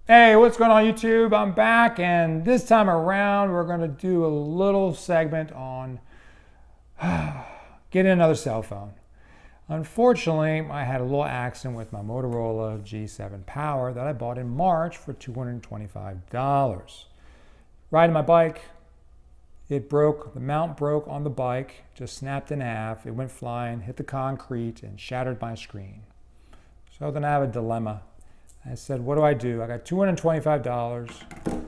Hey, what's going on YouTube? I'm back, and this time around we're going to do a little segment on getting another cell phone. Unfortunately, I had a little accident with my Motorola G7 Power that I bought in March for $225. Riding my bike, it broke, the mount broke on the bike, just snapped in half. It went flying, hit the concrete, and shattered my screen. So then I have a dilemma. I said, what do I do? I got $225.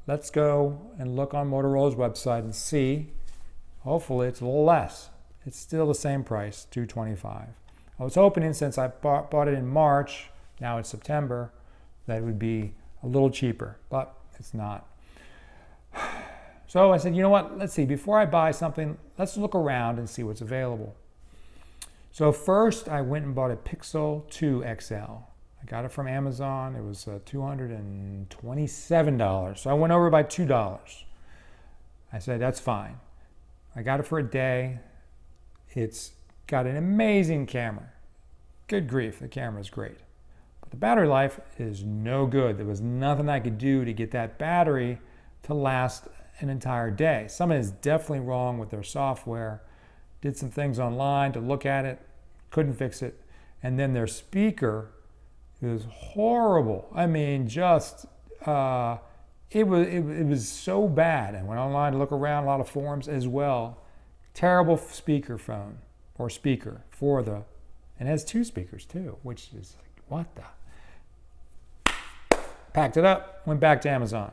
Let's go and look on Motorola's website and see. Hopefully it's a little less. It's still the same price, $225. I was hoping since I bought it in March, now it's September, that it would be a little cheaper, but it's not. So I said, you know what? Let's see. Before I buy something, let's look around and see what's available. So first I went and bought a Pixel 2 XL. I got it from Amazon. It was $227. So I went over by $2. I said, that's fine. I got it for a day. It's got an amazing camera. Good grief, the camera's great. But the battery life is no good. There was nothing I could do to get that battery to last an entire day. Something is definitely wrong with their software. Did some things online to look at it, couldn't fix it. And then their speaker, it was horrible. I mean, just, it was so bad. I went online to look around, a lot of forums as well. Terrible speaker phone, or speaker for the, and it has two speakers too, which is like, what the? Packed it up, went back to Amazon.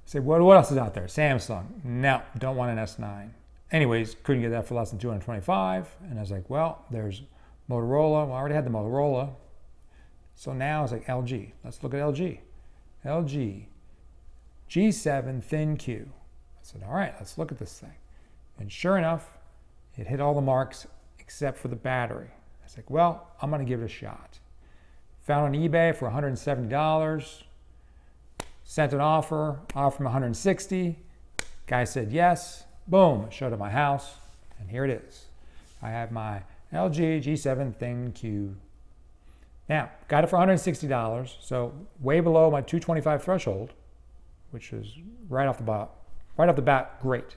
Said, what else is out there? Samsung. No, don't want an S9. Anyways, couldn't get that for less than $225. And I was like, well, there's Motorola. Well, I already had the Motorola. So now it's like LG. Let's look at LG. LG G7 ThinQ. I said, all right, let's look at this thing. And sure enough, it hit all the marks except for the battery. I was like, well, I'm going to give it a shot. Found on eBay for $170. Sent an offer from $160. Guy said yes. Boom, showed up at my house, and here it is. I have my LG G7 ThinQ. Now, got it for $160, so way below my $225 threshold, which is right off the bat, great.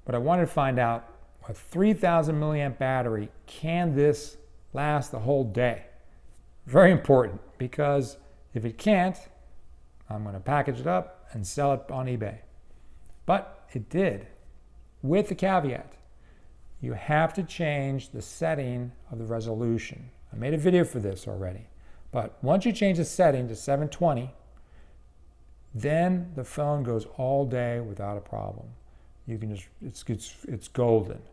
But I wanted to find out, a 3,000 milliamp battery, can this last the whole day? Very important, because if it can't, I'm going to package it up and sell it on eBay. But it did, with the caveat. You have to change the setting of the resolution. I made a video for this already. But once you change the setting to 720, then the phone goes all day without a problem. You can just, it's golden.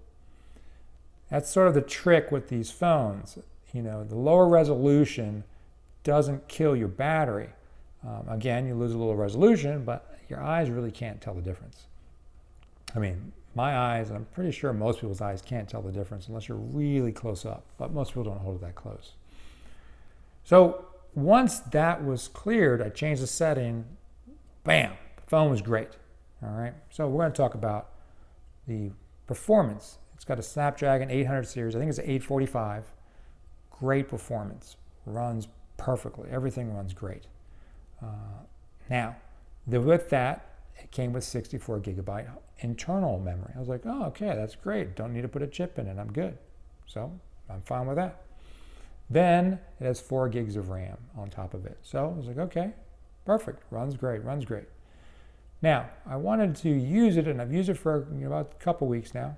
That's sort of the trick with these phones. You know, the lower resolution doesn't kill your battery. Again, you lose a little resolution, but your eyes really can't tell the difference. I mean, my eyes, and I'm pretty sure most people's eyes can't tell the difference unless you're really close up, but most people don't hold it that close. So once that was cleared, I changed the setting, bam, the phone was great. All right, so we're going to talk about the performance. It's got a Snapdragon 800 series, I think it's an 845. Great performance, runs perfectly, everything runs great. Now, with that, it came with 64 gigabyte internal memory. I was like, oh, okay, that's great. Don't need to put a chip in it. I'm good. So I'm fine with that. Then it has 4 gigs of RAM on top of it. So I was like, okay, perfect. Runs great, runs great. Now, I wanted to use it, and I've used it for about a couple weeks now.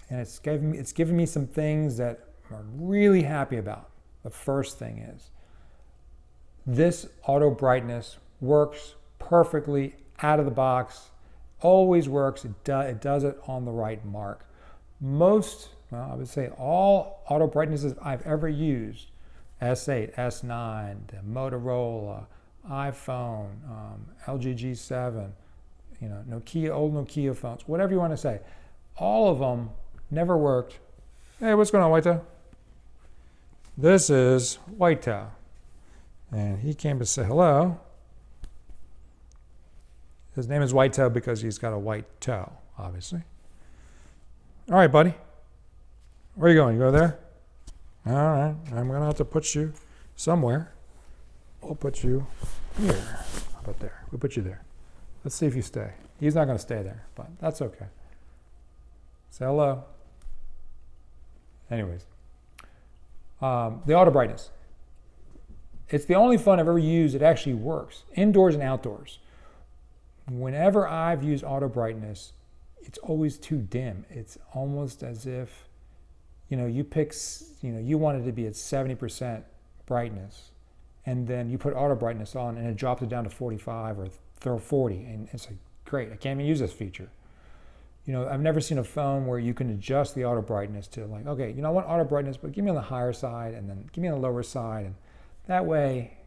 And it's given me some things that I'm really happy about. The first thing is, this auto brightness works perfectly out of the box, always works. It does it on the right mark. Most, well, I would say all auto brightnesses I've ever used, S8, S9, Motorola, iPhone, LG G7, Nokia, old Nokia phones, whatever you want to say, all of them never worked. Hey, what's going on, Whitetail? This is Whitetail, and he came to say hello. His name is Whitetail because he's got a white toe, obviously. All right, buddy. Where are you going? You go there? All right. I'm going to have to put you somewhere. We'll put you here. How about there? We'll put you there. Let's see if you stay. He's not going to stay there, but that's okay. Say hello. Anyways, the auto brightness. It's the only phone I've ever used that actually works, indoors and outdoors. Whenever I've used auto brightness, it's always too dim. It's almost as if, you want it to be at 70% brightness, and then you put auto brightness on and it drops it down to 45 or throw 40, and it's like, great, I can't even use this feature. I've never seen a phone where you can adjust the auto brightness to like, okay, I want auto brightness, but give me on the higher side and then give me on the lower side. And that way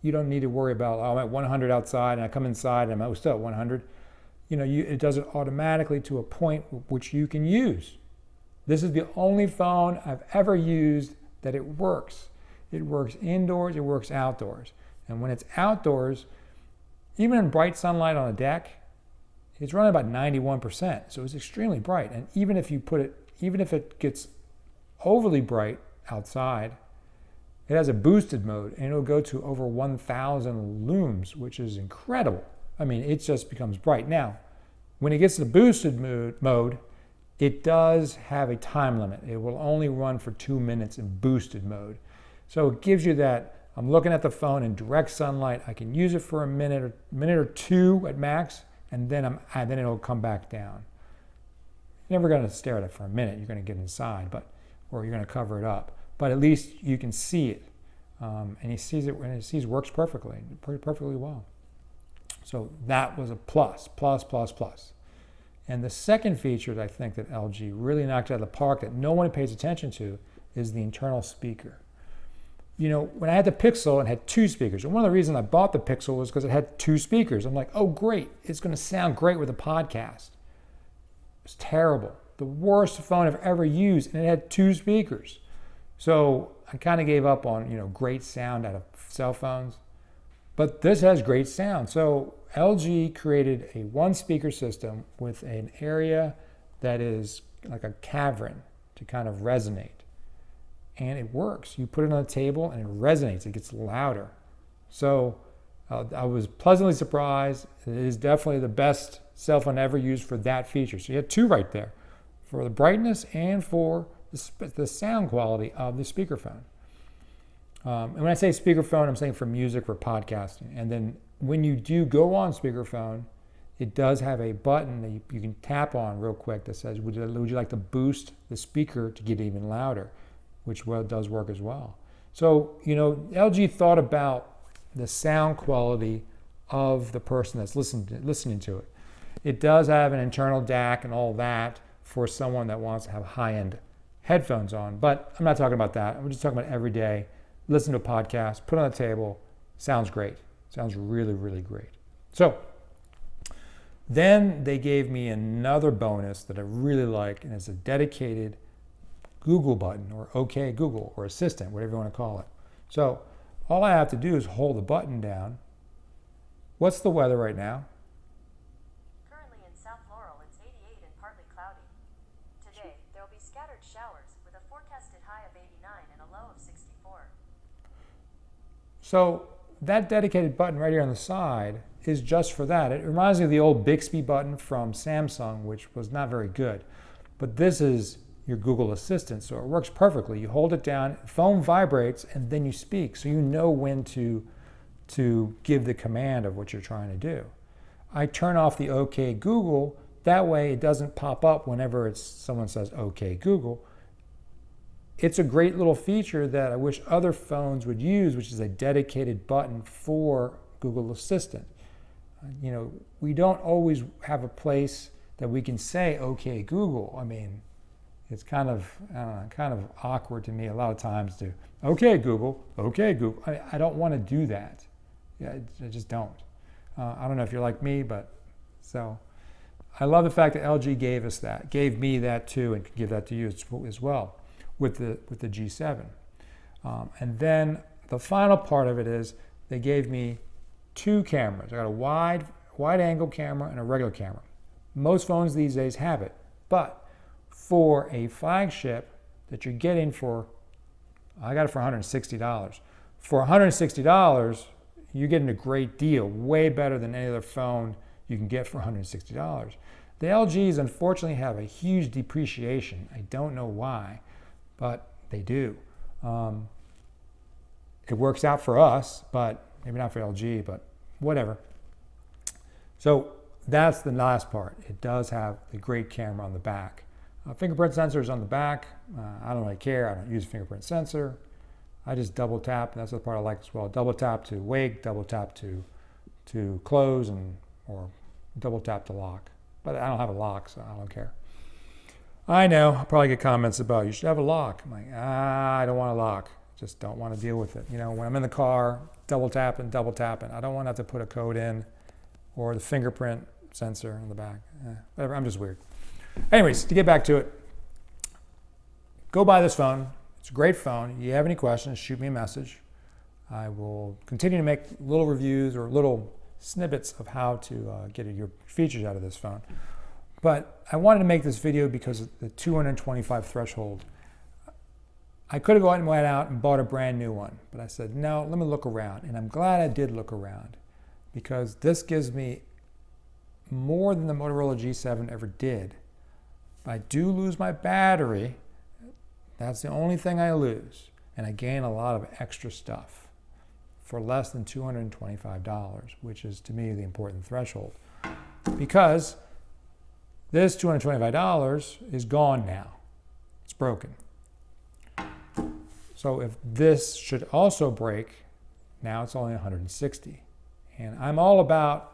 you don't need to worry about, I'm at 100 outside and I come inside and I'm still at 100. It does it automatically to a point which you can use. This is the only phone I've ever used that it works. It works indoors, it works outdoors. And when it's outdoors, even in bright sunlight on a deck, it's running about 91%. So it's extremely bright. And even if it gets overly bright outside, it has a boosted mode and it'll go to over 1,000 looms, which is incredible. I mean, it just becomes bright. Now, when it gets to the boosted mode, it does have a time limit. It will only run for 2 minutes in boosted mode. So it gives you that, I'm looking at the phone in direct sunlight. I can use it for a minute or two at max, and then it'll come back down. You're never going to stare at it for a minute. You're going to get inside, or you're going to cover it up. But at least you can see it, and he sees it, and it works perfectly well. So that was a plus. And the second feature that I think that LG really knocked out of the park that no one pays attention to is the internal speaker. When I had the Pixel and had 2 speakers, and one of the reasons I bought the Pixel was because it had 2 speakers. I'm like, oh great, it's going to sound great with a podcast. It's terrible. The worst phone I've ever used, and it had 2 speakers. So I kind of gave up on, great sound out of cell phones. But this has great sound. So LG created a 1-speaker system with an area that is like a cavern to kind of resonate. And it works. You put it on a table and it resonates. It gets louder. So I was pleasantly surprised. It is definitely the best cell phone ever used for that feature. So you had 2 right there, for the brightness and for the sound quality of the speakerphone. And when I say speakerphone, I'm saying for music, for podcasting. And then when you do go on speakerphone, it does have a button that you can tap on real quick that says, would you like to boost the speaker to get even louder, which does work as well. So, LG thought about the sound quality of the person that's listening to it. It does have an internal DAC and all that for someone that wants to have high-end headphones on, but I'm not talking about that. I'm just talking about every day. Listen to a podcast, put it on the table, sounds great. Sounds really, really great. So then they gave me another bonus that I really like, and it's a dedicated Google button, or OK Google, or Assistant, whatever you want to call it. So all I have to do is hold the button down. What's the weather right now? Currently in South Laurel, it's 88 and partly cloudy. Today, there will be scattered showers with a forecasted high of 89 and a low of 64. So that dedicated button right here on the side is just for that. It reminds me of the old Bixby button from Samsung, which was not very good. But this is your Google Assistant, so it works perfectly. You hold it down, phone vibrates, and then you speak, so you know when to give the command of what you're trying to do. I turn off the OK Google, that way it doesn't pop up whenever someone says OK Google. It's a great little feature that I wish other phones would use, which is a dedicated button for Google Assistant. We don't always have a place that we can say OK Google. I mean, it's kind of awkward to me a lot of times to OK Google. I don't want to do that. Yeah, I just don't. I don't know if you're like me, but so I love the fact that LG gave me that too, and can give that to you as well with the G7. And then the final part of it is they gave me 2 cameras. I got a wide angle camera and a regular camera. Most phones these days have it, but for a flagship that you're getting I got it for $160. for $160, you're getting a great deal, way better than any other phone you can get for $160. The LGs unfortunately have a huge depreciation. I don't know why, but they do. It works out for us, but maybe not for LG, but whatever. So that's the last part. It does have the great camera on the back. Fingerprint sensor is on the back. I don't really care. I don't use a fingerprint sensor. I just double tap. That's the part I like as well. Double tap to wake, double tap to close, or double tap to lock. But I don't have a lock, so I don't care. I know, I'll probably get comments about, you should have a lock. I'm like, I don't want a lock. Just don't want to deal with it. You know, when I'm in the car, double tapping. I don't want to have to put a code in or the fingerprint sensor in the back. Whatever, I'm just weird. Anyways, to get back to it, go buy this phone. It's a great phone. If you have any questions, shoot me a message. I will continue to make little reviews or little snippets of how to get your features out of this phone. But I wanted to make this video because of the 225 threshold. I could have went out and bought a brand new one, but I said, no, let me look around. And I'm glad I did look around because this gives me more than the Motorola G7 ever did. I do lose my battery. That's the only thing I lose. And I gain a lot of extra stuff for less than $225, which is to me the important threshold. Because this $225 is gone now. It's broken. So if this should also break, now it's only $160. And I'm all about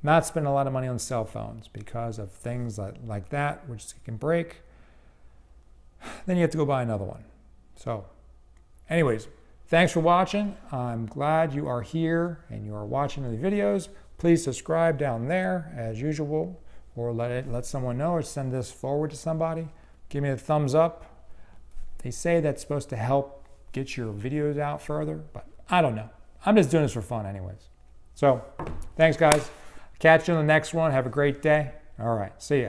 not spending a lot of money on cell phones because of things like that, which can break. Then you have to go buy another one. So anyways, thanks for watching. I'm glad you are here and you are watching the videos. Please subscribe down there as usual, or let someone know, or send this forward to somebody. Give me a thumbs up. They say that's supposed to help get your videos out further, but I don't know. I'm just doing this for fun anyways. So thanks guys. Catch you on the next one. Have a great day. All right, see ya.